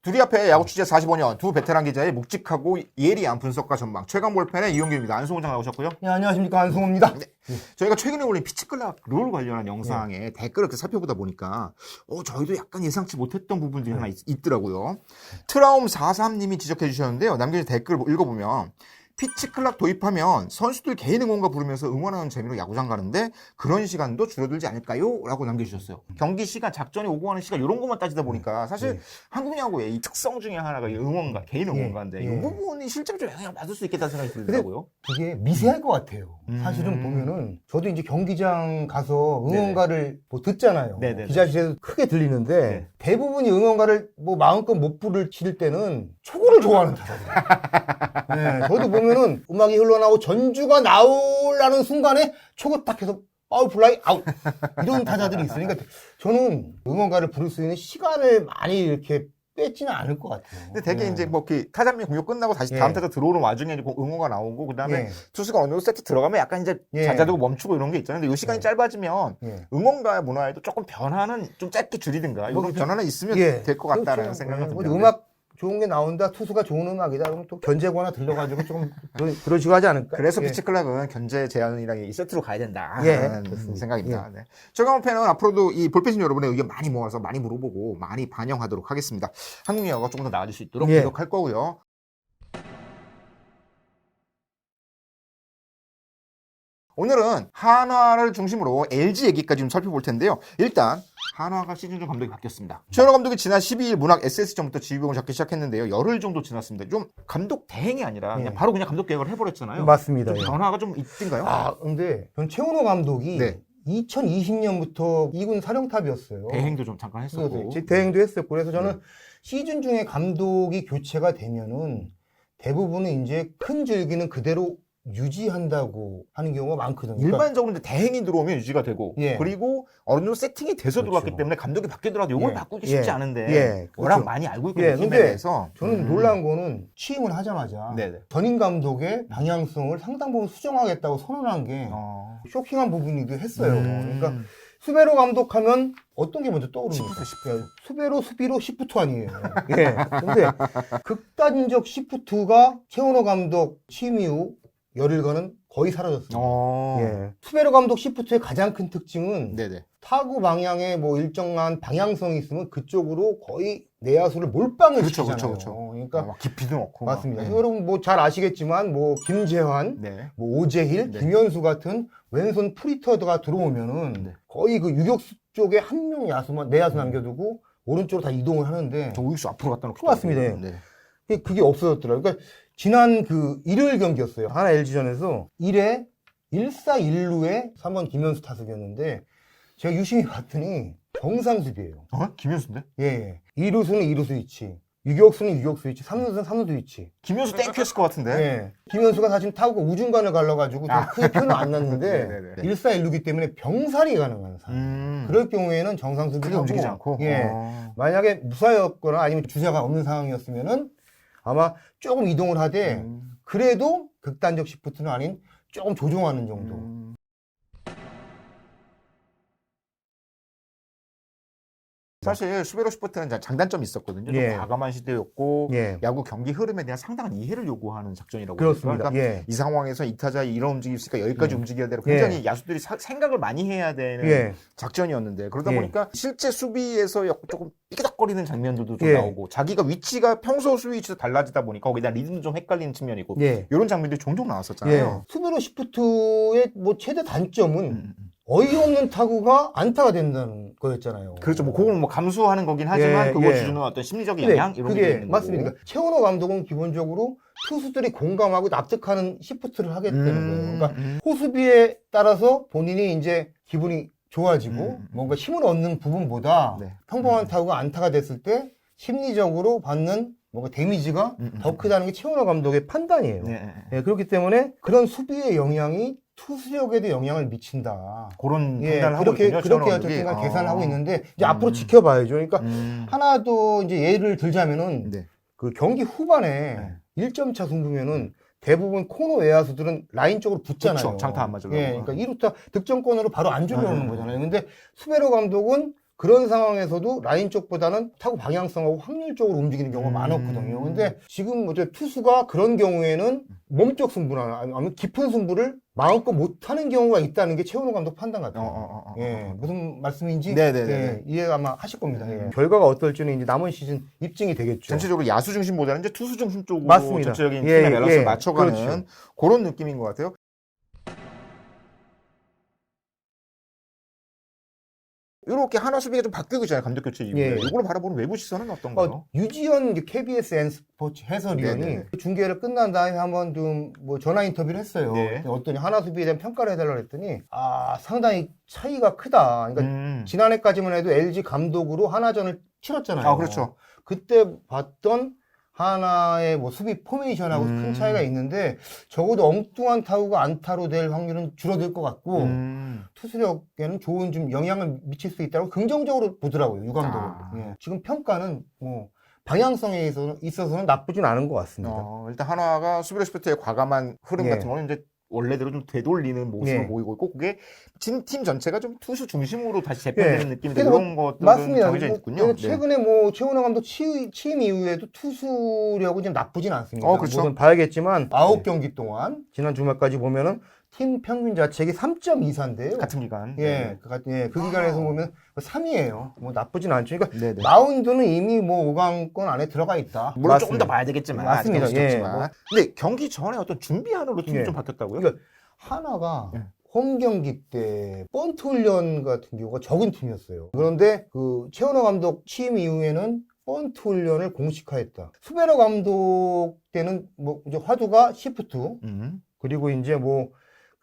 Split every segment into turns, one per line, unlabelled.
둘이 앞에 야구 취재 45년 두 베테랑 기자의 묵직하고 예리한 분석과 전망 최강 볼펜의 이용규입니다. 안승호 장 나오셨고요.
네, 안녕하십니까, 안승호입니다.
네. 저희가 최근에 올린 피치클락 룰 관련한 영상에 댓글을 이렇게 살펴보다 보니까 저희도 약간 예상치 못했던 부분들이 하나 있더라고요. 트라움43님이 지적해 주셨는데요. 남겨진 댓글 읽어보면 피치클락 도입하면 선수들 개인 응원가 부르면서 응원하는 재미로 야구장 가는데 그런 시간도 줄어들지 않을까요? 라고 남겨주셨어요. 경기 시간, 작전이 오고 가는 시간 이런 것만 따지다 보니까 사실 한국 야구의 이 특성 중에 하나가 이 응원가, 개인 응원가인데 이 부분이 실제로 영향을 받을 수 있겠다는 생각이 들더라고요.
그게 미세할 것 같아요. 사실은 보면은 저도 이제 경기장 가서 응원가를 뭐 듣잖아요.
네네네.
기자실에서 크게 들리는데
네.
대부분이 응원가를 뭐 마음껏 못 부를 때는 초구를 좋아하는 타자들. 네, 저도 보면은 음악이 흘러나오고 전주가 나오려는 순간에 초구 딱 해서 파울 플라이 아웃 이런 타자들이 있으니까 저는 응원가를 부를 수 있는 시간을 많이 이렇게 뺏지는 않을 것 같아요.
근데 되게 이제 뭐 타자면 공격 끝나고 다시 다음 타자 들어오는 와중에 이제 응원가 나오고 그다음에 투수가 어느 정도 세트 들어가면 약간 이제 자자되고 멈추고 이런 게 있잖아요. 근데 이 시간이 짧아지면 응원가 문화에도 조금 변화는 좀 짧게 줄이든가 이런 변화는 있으면 될 것 같다라는 생각은 듭니다.
음악 좋은 게 나온다, 투수가 좋은 음악이다, 그러면 또 견제구 하나 들려가지고 조금 그런 식으로 하지 않을까?
그래서 피치클락은 견제 제한이랑 이 세트로 가야 된다. 생각입니다.
예.
네. 최강원 팬은 앞으로도 이 볼펜신 여러분의 의견 많이 모아서 많이 물어보고 많이 반영하도록 하겠습니다. 한국 야구가 조금 더 나아질 수 있도록 노력할 거고요. 오늘은 한화를 중심으로 LG 얘기까지 좀 살펴볼 텐데요. 일단 한화가 시즌 중 감독이 바뀌었습니다. 최현호 감독이 지난 12일 문학 SS전부터 지휘봉을 잡기 시작했는데요. 열흘 정도 지났습니다. 좀 감독 대행이 아니라 그냥 바로 그냥 감독 계획을 해버렸잖아요.
맞습니다.
좀 변화가 좀 있던가요?
근데 전 최은호 감독이 2020년부터 2군 사령탑이었어요.
대행도 좀 잠깐 했었고.
대행도 했었고. 그래서 저는 시즌 중에 감독이 교체가 되면은 대부분은 이제 큰 줄기는 그대로 유지한다고 하는 경우가 많거든요.
일반적으로 이제 대행이 들어오면 유지가 되고 그리고 어느 정도 세팅이 돼서 들어왔기 때문에 감독이 바뀌더라도 이걸 바꾸기 쉽지 않은데 워낙 많이 알고 있거든요. 팀에 대해서.
저는 놀란 거는 취임을 하자마자 전임 감독의 방향성을 상당 부분 수정하겠다고 선언한 게 쇼킹한 부분이기도 했어요. 그러니까 수베로 감독하면 어떤 게 먼저 떠오릅니까? 수베로, 수비로, 시프트 아니에요. 근데 극단적 시프트가 최은호 감독 취임 이후 열흘간은 거의 사라졌습니다. 수베로 감독 시프트의 가장 큰 특징은 타구 방향에 뭐 일정한 방향성이 있으면 그쪽으로 거의 내야수를 몰빵을 시키잖아요. 그러니까
깊이도 넣고.
맞습니다. 여러분 뭐 잘 아시겠지만 뭐 김재환, 뭐 오재힐, 김현수 같은 왼손 프리터가 들어오면은 거의 그 유격수 쪽에 한 명 야수만 내야수 남겨두고 오른쪽으로 다 이동을 하는데
우익수 앞으로 갖다 놓고
맞습니다. 그게 없어졌더라고요. 그러니까 지난 그 일요일 경기였어요. 하나 LG전에서 1회 1사 1루에 3번 김현수 타석이었는데 제가 유심히 봤더니 정상 수비예요.
김현수인데?
예. 2루수는 2루수 위치, 유격수는 유격수 위치, 3루수는 3루수 위치.
김현수 땡큐 했을 것 같은데?
김현수가 사실 타구가 우중간을 갈라가지고 크게 표는 안 났는데 1사 1루기 때문에 병살이 가능한 상황. 그럴 경우에는 정상 수비가
움직이지 않고.
만약에 무사였거나 아니면 주자가 없는 상황이었으면은 아마 조금 이동을 하되 그래도 극단적 시프트는 아닌 조금 조종하는 정도.
사실 수베로 시프트는 장단점이 있었거든요. 좀 과감한 시대였고 야구 경기 흐름에 대한 상당한 이해를 요구하는 작전이라고
그렇습니다.
그러니까 이 상황에서 이 타자 이런 움직임이 있으니까 여기까지 움직여야 되고 굉장히 야수들이 생각을 많이 해야 되는 작전이었는데 그러다 보니까 실제 수비에서 조금 삐그덕거리는 장면들도 좀 나오고 자기가 위치가 평소 수비 위치도 달라지다 보니까 거기다 리듬도 좀 헷갈리는 측면이고 이런 장면들이 종종 나왔었잖아요.
수베로 시프트의 뭐 최대 단점은 어이없는 타구가 안타가 된다는 거였잖아요.
그렇죠. 뭐 그건 뭐 감수하는 거긴 하지만 그거 주는 어떤 심리적인 영향 이런 게 있는
맞습니다. 그러니까 최은호 감독은 기본적으로 투수들이 공감하고 납득하는 시프트를 하겠다는 거예요. 그러니까 호수비에 따라서 본인이 이제 기분이 좋아지고 뭔가 힘을 얻는 부분보다 평범한 타구가 안타가 됐을 때 심리적으로 받는 뭔가 데미지가 더 크다는 게 최은호 감독의 판단이에요. 그렇기 때문에 그런 수비의 영향이 투수력에도 영향을 미친다.
그런 판단을 하고 있군요.
그렇게 어쨌든 계산을 하고 있는데 이제 앞으로 지켜봐야죠. 그러니까 하나 더 이제 예를 들자면은 그 경기 후반에 1점 차 승부면은 대부분 코너 외야수들은 라인 쪽으로 붙잖아요.
그렇죠. 장타 안 맞으려고.
그러니까 2루타 득점권으로 바로 안 주려는 거잖아요. 근데 수베로 감독은 그런 상황에서도 라인 쪽보다는 타구 방향성하고 확률 쪽으로 움직이는 경우가 많았거든요. 근데 지금 이제 투수가 그런 경우에는 몸쪽 승부나 아니면 깊은 승부를 마음껏 못하는 경우가 있다는 게 최원호 감독 판단 같아요. 예, 무슨 말씀인지 예, 이해가 아마 하실 겁니다. 예. 결과가 어떨지는 이제 남은 시즌 입증이 되겠죠.
전체적으로 야수 중심보다는 이제 투수 중심 쪽으로
맞습니다.
전체적인 팀의 밸런스를 맞춰가는
그렇죠.
그런 느낌인 것 같아요. 이렇게 하나 수비가 좀 바뀌고 있잖아요. 감독 교체 이후에. 이걸 바라보는 외부 시선은 어떤가요?
유지현 KBS N스포츠 해설위원이 중계를 끝난 다음에 한번 좀 뭐 전화 인터뷰를 했어요. 어떤 하나 수비에 대한 평가를 해달라고 했더니 상당히 차이가 크다. 그러니까 지난해까지만 해도 LG 감독으로 하나전을 치렀잖아요.
그렇죠.
그때 봤던 하나의 뭐 수비 포메이션하고 큰 차이가 있는데 적어도 엉뚱한 타구가 안타로 될 확률은 줄어들 것 같고 투수력에는 좋은 좀 영향을 미칠 수 있다고 긍정적으로 보더라고요, 유 감독은. 예. 지금 평가는 뭐 방향성에 있어서는 나쁘진 않은 것 같습니다.
일단 하나가 수비로 시프트의 과감한 흐름 같은 거는 이제 원래대로 좀 되돌리는 모습을 보이고 있고, 그게 팀 전체가 좀 투수 중심으로 다시 재편되는 느낌인데, 이런 것들은 정해져 있군요.
최근에 뭐 최원호 감독 취임 이후에도 투수력은 좀 나쁘진 않습니다.
그렇죠.
뭐든 봐야겠지만 9경기 동안 지난 주말까지 보면은 팀 평균 자책이 3.24인데요.
같은 기간.
그 기간에서 보면 3위예요. 뭐 나쁘진 않죠. 그러니까 마운드는 이미 뭐 5강권 안에 들어가 있다.
물론 조금 더 봐야 되겠지만.
맞습니다.
근데 경기 전에 어떤 준비하는 루틴이 좀 바뀌었다고요?
그러니까 하나가 홈 경기 때 번트 훈련 같은 경우가 적은 팀이었어요. 그런데 그 최원호 감독 취임 이후에는 번트 훈련을 공식화했다. 수베로 감독 때는 뭐 이제 화두가 시프트 그리고 이제 뭐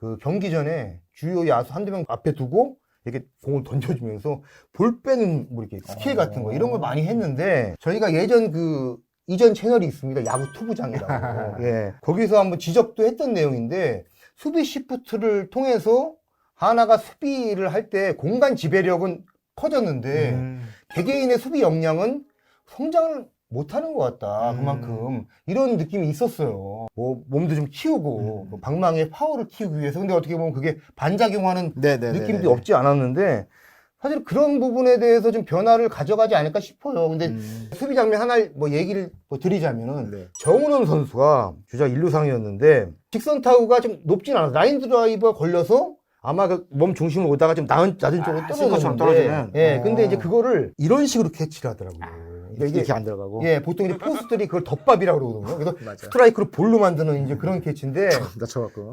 그 경기 전에 주요 야수 한두 명 앞에 두고 이렇게 공을 던져주면서 볼 빼는 뭐 이렇게 스킬 같은 거 이런 걸 많이 했는데 저희가 이전 채널이 있습니다. 야구 투구장이라고. 거기서 한번 지적도 했던 내용인데 수비 시프트를 통해서 하나가 수비를 할 때 공간 지배력은 커졌는데 개개인의 수비 역량은 성장을 못하는 것 같다. 그만큼 이런 느낌이 있었어요. 뭐 몸도 좀 키우고 뭐 방망이의 파워를 키우기 위해서. 근데 어떻게 보면 그게 반작용하는 느낌도 없지 않았는데 사실 그런 부분에 대해서 좀 변화를 가져가지 않을까 싶어요. 근데 수비 장면 하나 뭐 얘기를 드리자면은 정은원 선수가 주자 1루상이었는데 직선 타구가 좀 높진 않아서 라인 드라이버가 걸려서 아마 그 몸 중심으로 오다가 좀 낮은 쪽으로 떨어졌는데 근데 이제 그거를 이런 식으로 캐치를 하더라고요.
이게 안 들어가고.
보통 이제 포수들이 그걸 덮밥이라고 그러거든요. 그래서 스트라이크로 볼로 만드는 이제 그런 캐치인데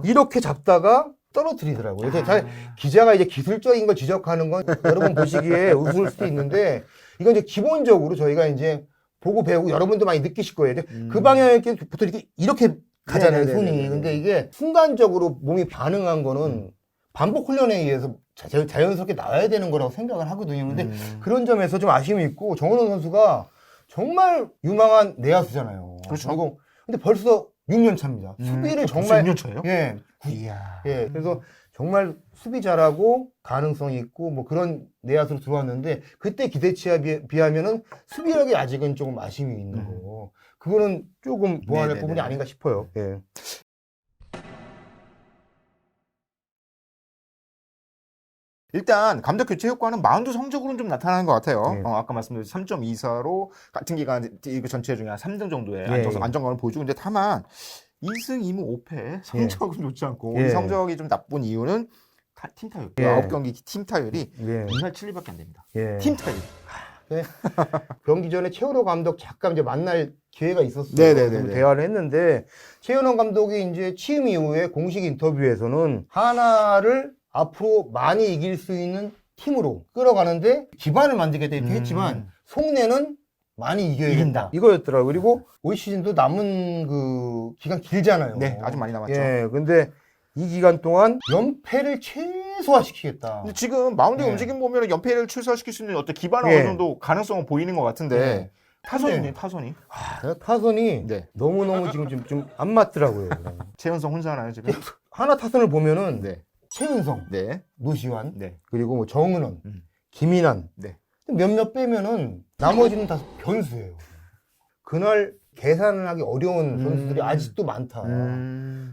이렇게 잡다가 떨어뜨리더라고요. 그래서 기자가 이제 기술적인 걸 지적하는 건 여러분 보시기에 우스울 수도 있는데 이건 이제 기본적으로 저희가 이제 보고 배우고 여러분도 많이 느끼실 거예요. 그 방향에 보통 이렇게 가잖아요, 손이. 근데 이게 순간적으로 몸이 반응한 거는 반복 훈련에 의해서 자연스럽게 나와야 되는 거라고 생각을 하거든요. 근데 그런 점에서 좀 아쉬움이 있고 정은원 선수가 정말 유망한 내야수잖아요.
그렇죠.
근데 벌써 6년 차입니다. 수비를 정말
6년 차예요?
그래서 정말 수비 잘하고 가능성이 있고 뭐 그런 내야수로 들어왔는데 그때 기대치에 비하면은 수비력이 아직은 조금 아쉬움이 있는 거고 그거는 조금 보완할 부분이 아닌가 싶어요.
일단 감독 교체 효과는 마운드 성적으로는 좀 나타나는 것 같아요. 아까 말씀드린 3.24로 같은 기간 리그 전체 중에 한 3등 정도의 안정감을 보여주고 있는데 다만 2승 2무 5패 성적은 좋지 않고 이 성적이 좀 나쁜 이유는 팀 타율. 9경기 팀 타율이 2할 7리밖에 안 됩니다. 팀 타율.
경기 전에 최원호 감독 잠깐 이제 만날 기회가 있었어요. 대화를 했는데 최원호 감독이 이제 취임 이후에 공식 인터뷰에서는 하나를 앞으로 많이 이길 수 있는 팀으로 끌어가는데 기반을 만들겠다 이렇게 했지만 속내는 많이 이겨야 된다. 이거였더라고요. 그리고 올 시즌도 남은 그 기간 길잖아요.
아주 많이 남았죠.
근데 이 기간 동안 연패를 최소화시키겠다.
근데 지금 마운드 움직임 보면 연패를 최소화시킬 수 있는 어떤 기반은 어느 정도 가능성은 보이는 것 같은데 타선이
타선이 너무너무 지금 좀 안 맞더라고요.
최은성 혼자 하나요 지금?
하나 타선을 보면은 최은성, 노시환, 그리고 뭐 정은원, 김인환 몇몇 빼면은 나머지는 다 변수예요. 그날 계산을 하기 어려운 선수들이 아직도 많다.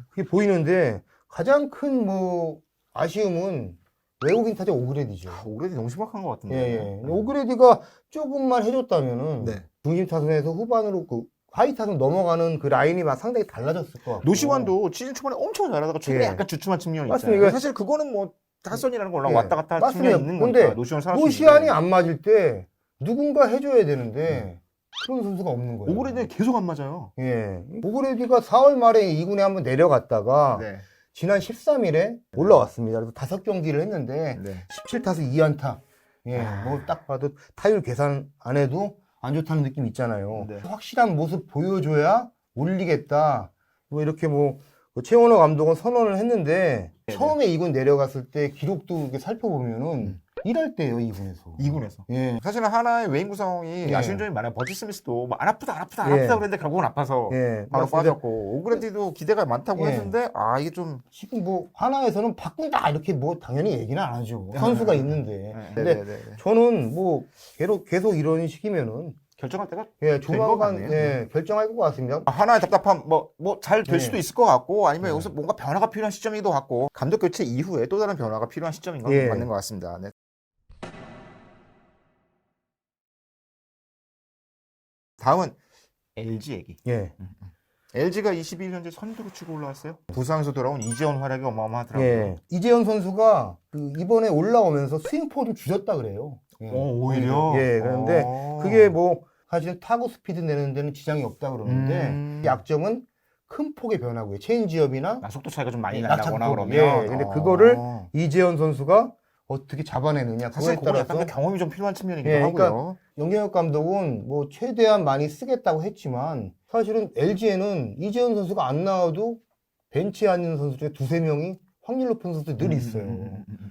그게 보이는데 가장 큰 뭐 아쉬움은 외국인 타자 오그레디죠.
오그레디 너무 심각한 것 같은데.
예, 예. 오그레디가 조금만 해줬다면은
네.
중심 타선에서 후반으로 그 하이 타선 넘어가는 그 라인이 막 상당히 달라졌을 것 같고.
노시환도 시즌 초반에 엄청 잘하다가 최근에
예.
약간 주춤한 측면이
맞습니다.
있잖아요. 사실 그거는 뭐 타선이라는 거
예.
왔다 갔다 할
맞습니다.
측면이 있는
근데
거니까 노시환 살았는데
노시환이 안 맞을 때 누군가 해줘야 되는데 그런 선수가 없는 거예요.
오그레디는 계속 안 맞아요.
예. 오그레디가 4월 말에 2군에 한번 내려갔다가
네.
지난 13일에 올라왔습니다. 그래서 5경기를 했는데
네.
17타수 2안타. 예, 뭐 딱 봐도 타율 계산 안 해도 안 좋다는 느낌 있잖아요.
네.
확실한 모습 보여줘야 올리겠다. 뭐 이렇게 뭐 최원호 감독은 선언을 했는데
네네.
처음에 2군 내려갔을 때 기록도 이렇게 살펴보면은 1할 때예요, 2군에서.
2군에서.
예.
사실은 하나의 외인 구성이
예.
아쉬운 점이 많아요. 버티 스미스도 뭐 안 아프다
예.
그랬는데 결국은 아파서
예.
바로
맞습니다.
빠졌고 오그레디도 기대가 많다고
예.
했는데 이게 좀
지금 뭐 하나에서는 바꾼다 이렇게 뭐 당연히 얘기는 안 하죠. 선수가 있는데. 근데
네네네.
저는 뭐 계속 이런 식이면은
결정할 때가
예,
것
조만간
같네요.
예, 결정할 것 같습니다.
하나의 답답함 뭐 잘 될
네.
수도 있을 것 같고 아니면
네.
여기서 뭔가 변화가 필요한 시점이기도 같고 감독 교체 이후에 또 다른 변화가 필요한 시점인 건
예.
맞는 것 같습니다. 네. 다음은 LG 얘기.
예.
LG가 22일 현재 선두로 치고 올라왔어요. 부상에서 돌아온 이재원 활약이 어마어마하더라고요.
예. 이재현 선수가 그 이번에 올라오면서 스윙포를 줄였다 그래요. 예.
오히려.
예, 그런데 그게 뭐 사실 타구 스피드 내는 데는 지장이 없다 그러는데 약점은 큰 폭의 변화고요. 체인지업이나
속도 차이가 좀 많이
낙차폭.
난다거나 그러면.
예. 근데 그거를 이재현 선수가 어떻게 잡아내느냐
사실
그거에
그건
따라서
약간 경험이 좀 필요한 측면이기도
예,
하고요.
그러니까 영경혁 감독은 뭐 최대한 많이 쓰겠다고 했지만 사실은 LG에는 이재현 선수가 안 나와도 벤치에 앉는 선수 중에 두세 명이 확률 높은 선수들이 늘 있어요.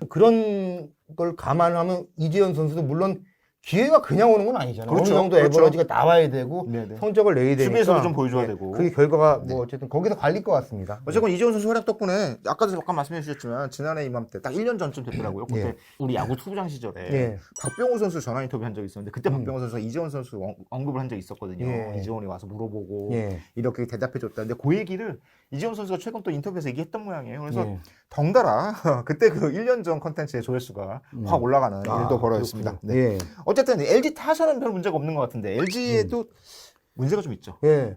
그런 걸 감안하면 이재현 선수도 물론 기회가 그냥 오는 건 아니잖아요.
그렇죠.
어느 정도
그렇죠.
에버러지가 나와야 되고
네네.
성적을 내야 되니까
수비에서도 좀 보여줘야
예,
되고.
그게 결과가
네.
뭐 어쨌든 거기서 갈릴 것 같습니다.
어쨌건 이재원 선수 활약 덕분에 아까도 잠깐 말씀해 주셨지만 지난해 이맘때 딱 1년 전쯤 됐더라고요. 그때
예.
우리 야구 투구장 시절에
예.
박병호 선수 전화 인터뷰 한 적이 있었는데 그때 박병호 선수가 이재원 선수 언급을 한 적이 있었거든요.
예.
이재원이 와서 물어보고
예.
이렇게 대답해 줬다는데 그 얘기를 이재원 선수가 최근 또 인터뷰에서 얘기했던 모양이에요. 그래서
예.
덩달아 그때 그 1년 전 컨텐츠의 조회수가 확 올라가는 일도 벌어졌습니다.
그렇군요.
네.
예.
어쨌든 LG 타선은 별 문제가 없는 것 같은데 LG에도 문제가 좀 있죠.
예.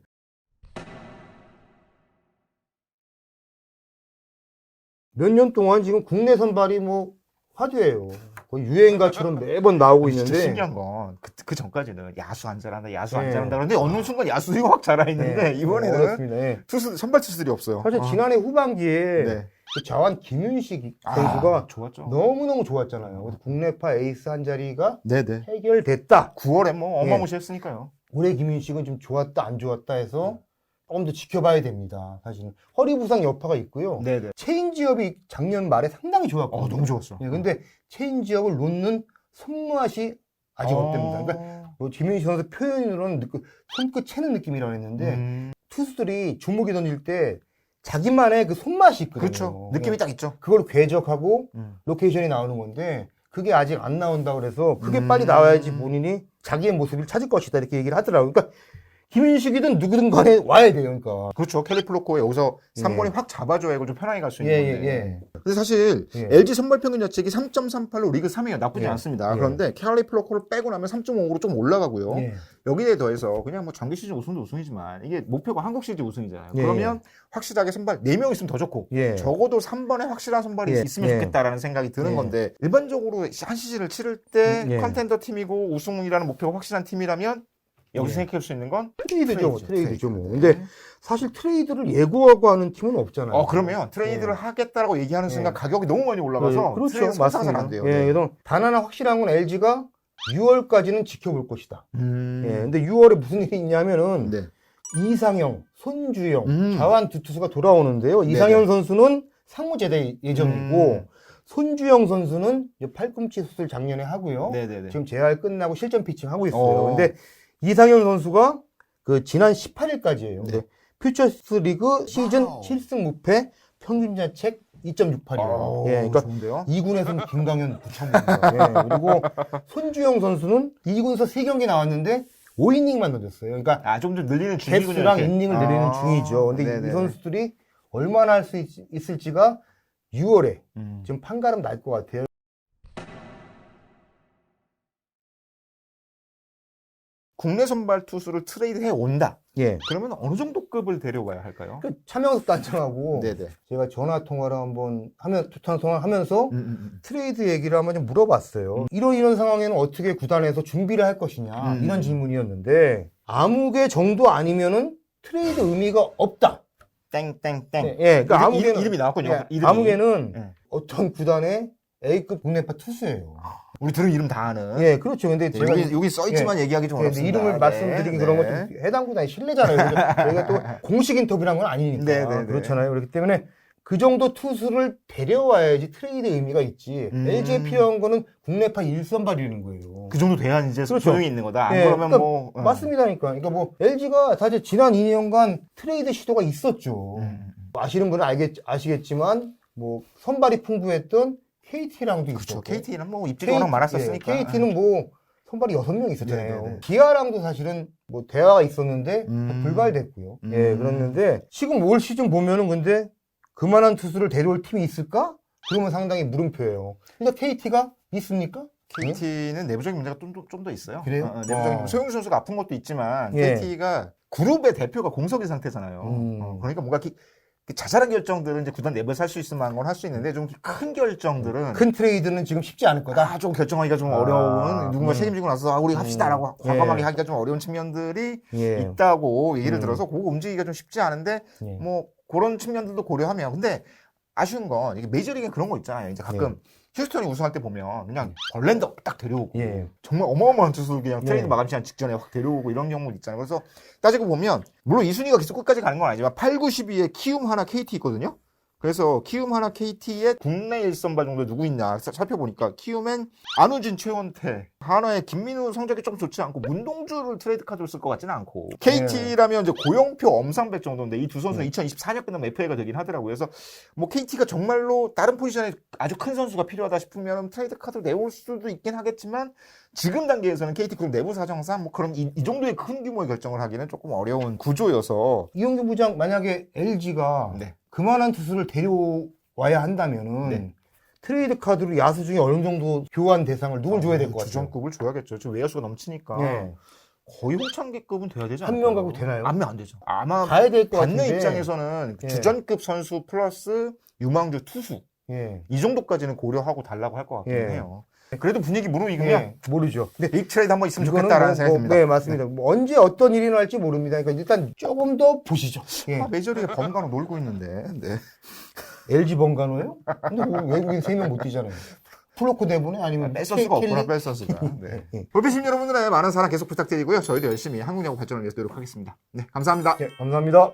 몇 년 동안 지금 국내 선발이 뭐 화두예요. 거의 유행가처럼 매번 나오고
진짜
있는데.
신기한 건 그 전까지는 야수 안 잘한다, 야수 안
네.
잘한다 그런데 어느 순간 야수들이 확 잘하있는데 이번에는
어렵습니다. 예.
선발 투수들이 없어요.
사실 지난해 후반기에
네.
그 자완 김윤식 선수가
좋았죠.
너무너무 좋았잖아요. 그래서 국내파 에이스 한 자리가
네네.
해결됐다.
9월에 뭐 어마무시했으니까요.
올해 김윤식은 좀 좋았다 안 좋았다 해서 조금 더 지켜봐야 됩니다. 사실은 허리 부상 여파가 있고요.
네네.
체인지업이 작년 말에 상당히 좋았거든요.
너무 좋았어.
예, 근데 체인지업을 놓는 손맛이 아직 없답니다. 그러니까 뭐 김윤식 선수 표현으로는 손끝 채는 느낌이라고 했는데 투수들이 주먹이 던질 때 자기만의 그 손맛이 있거든요.
그렇죠. 느낌이 딱 있죠.
그걸 궤적하고 로케이션이 나오는 건데 그게 아직 안 나온다 그래서 그게 빨리 나와야지 본인이 자기의 모습을 찾을 것이다 이렇게 얘기를 하더라고요. 그러니까 김윤식이든 누구든 간에 와야 돼요. 그러니까.
그렇죠. 캘리플로코에 여기서 3번이 확 잡아줘야 이거 좀 편하게 갈 수 있는 건데.
예.
근데 사실
예.
LG 선발 평균 자책이 3.38로 리그 3위가 나쁘지
예.
않습니다.
예.
그런데 캘리플로코를 빼고 나면 3.5로 좀 올라가고요.
예.
여기에 더해서 그냥 뭐 정규 시즌 우승도 우승이지만 이게 목표가 한국 시리즈 우승이잖아요.
예.
그러면 확실하게 선발 4명 있으면 더 좋고
예.
적어도 3번에 확실한 선발이
예.
있으면
예.
좋겠다라는 생각이 드는
예.
건데 일반적으로 한 시즌을 치를 때
예.
컨텐더 팀이고 우승이라는 목표가 확실한 팀이라면 여기서
예.
생각할 수 있는 건
트레이드죠. 뭐. 근데 사실 트레이드를 예고하고 하는 팀은 없잖아요.
그러면 트레이드를 하겠다라고 얘기하는 순간
예.
가격이 너무 많이 올라가서
그렇죠.
트레이드 상상은
맞습니다.
안 돼요.
예,
네.
그래서 단 하나 확실한 건 LG가 6월까지는 지켜볼 것이다. 예,
음.
근데 6월에 무슨 일이 있냐면은
네.
이상형, 손주영, 자완 두 투수가 돌아오는데요. 이상형 선수는 상무제대 예정이고 손주영 선수는 이제 팔꿈치 수술 작년에 하고요.
네네네.
지금 재활 끝나고 실전 피칭 하고 있어요. 근데 이상형 선수가 그 지난 18일까지예요.
네.
퓨처스 리그 시즌
와우.
7승 무패 평균 자책 2.68이에요. 예, 그러니까
좋은데요?
2군에서는 김강현 부창입니다. 예, 그리고 손주영 선수는 2군에서 3경기 나왔는데 5이닝만 던졌어요. 그러니까
좀 늘리는 중이군요.
개수랑
이렇게.
이닝을 늘리는 중이죠. 근데
네네네.
이 선수들이 얼마나 할 수 있을지가 6월에 지금 판가름 날 것 같아요.
국내 선발 투수를 트레이드해 온다.
예.
그러면 어느 정도 급을 데려와야 할까요?
그 차명섭 단장하고
네네.
제가 전화 통화를 한번 하면서 트레이드 얘기를 한번 좀 물어봤어요. 이런 상황에는 어떻게 구단에서 준비를 할 것이냐 이런 질문이었는데 아무개 정도 아니면은 트레이드 의미가 없다.
땡땡땡.
네, 예, 그러니까 아무개는
이름이 나왔군요.
예,
이름이.
아무개는
예.
어떤 구단의 A급 국내파 투수예요.
우리 들은 이름 다 아는.
예, 그렇죠. 근데
네,
제가
여기 써있지만 얘기하기 좀 어렵습니다.
이름을 말씀드리긴 그런 것도 해당 구단이 실례잖아요. 저희가 또 공식 인터뷰란 건 아니니까.
네네네.
그렇잖아요. 그렇기 때문에 그 정도 투수를 데려와야지 트레이드 의미가 있지. LG에 필요한 거는 국내파 1선발이라는 거예요.
그 정도 돼야 이제
그렇죠.
소용이 있는 거다. 안
예,
그러면
그러니까
뭐.
맞습니다니까. 그러니까 뭐 LG가 사실 지난 2년간 트레이드 시도가 있었죠. 아시는 분은 아시겠지만 뭐 선발이 풍부했던 KT랑도
그렇죠.
있었고.
KT는 뭐 입질이 워낙 많았었으니까.
KT는 뭐 선발이 6명 있었잖아요.
네네네.
기아랑도 사실은 뭐 대화가 있었는데 불발됐고요. 예, 그랬는데 지금 올 시즌 보면은 근데 그만한 투수를 데려올 팀이 있을까? 그러면 상당히 물음표예요. 그러니까 KT가 있습니까?
KT는 내부적인 문제가 좀 더 있어요.
그래요?
내부적인 소영준 선수가 아픈 것도 있지만
예.
KT가 그룹의 대표가 공석인 상태잖아요. 그러니까 뭔가 자잘한 결정들은 이제 구단 내부에서 할 수 있을 만한 건 할 수 있는데 좀 큰 결정들은
큰 트레이드는 지금 쉽지 않을 거다.
좀 결정하기가 좀 어려운 누군가 책임지고 나서 우리 합시다라고 과감하게
예.
하기가 좀 어려운 측면들이
예.
있다고 얘기를 들어서 그거 움직이기가 좀 쉽지 않은데
예.
뭐 그런 측면들도 고려하면 근데 아쉬운 건 이게 메이저리그는 그런 거 있잖아요. 이제 가끔 휴스턴이 우승할 때 보면 그냥 벌랜더 딱 데려오고
예.
정말 어마어마한 투수 그냥 트레이드
예.
마감 시간 직전에 확 데려오고 이런 경우 있잖아요. 그래서 따지고 보면 물론 이 순위가 계속 끝까지 가는 건 아니지만 8, 9, 10위에 키움 하나 KT 있거든요. 그래서 키움 하나 KT의 국내 1선발 정도 누구 있냐 살펴보니까 키움엔 안우진, 최원태, 한화의 김민우 성적이 좀 좋지 않고 문동주를 트레이드 카드로 쓸 것 같지는 않고 KT라면 이제 고영표, 엄상백 정도인데 이 두 선수는 2024년 끝나면 FA가 되긴 하더라고요. 그래서 뭐 KT가 정말로 다른 포지션에 아주 큰 선수가 필요하다 싶으면 트레이드 카드로 내올 수도 있긴 하겠지만 지금 단계에서는 KT 그룹 내부 사정상 뭐 그럼 이 정도의 큰 규모의 결정을 하기는 조금 어려운 구조여서
이용규 부장 만약에 LG가
네.
그만한 투수를 데려와야 한다면은
네.
트레이드 카드로 야수 중에 어느 정도 교환 대상을 누굴 줘야 될 것 같아요?
주전급을 줘야겠죠. 지금 외야수가 넘치니까.
예.
거의 홍창기급은 돼야 되지
한
않을까요?
명 갖고 되나요?
안 되죠. 아마
가야 될 것
받는
같은데.
입장에서는
예.
주전급 선수 플러스 유망주 투수
예.
이 정도까지는 고려하고 달라고 할 것 같긴
예.
해요. 그래도 분위기 무르익으면
예. 모르죠.
빅 트레이드 한번 있으면
이거는
좋겠다라는 생각이 듭니다.
네, 맞습니다. 뭐 언제 어떤 일이 날지 모릅니다. 그러니까 일단 조금 더 보시죠. 예.
메이저리그 번갈아 놀고 있는데. 네.
LG 번간호요? 근데 뭐 외국인 3명 못 뛰잖아요. 플로코 대본에 아니면
뺄 선수가 없구나,
켈리?
뺄 선수가. 네.
예.
볼펜심 여러분들의 많은 사랑 계속 부탁드리고요. 저희도 열심히 한국 야구 발전을 위해서 노력하겠습니다. 네, 감사합니다.
예, 감사합니다.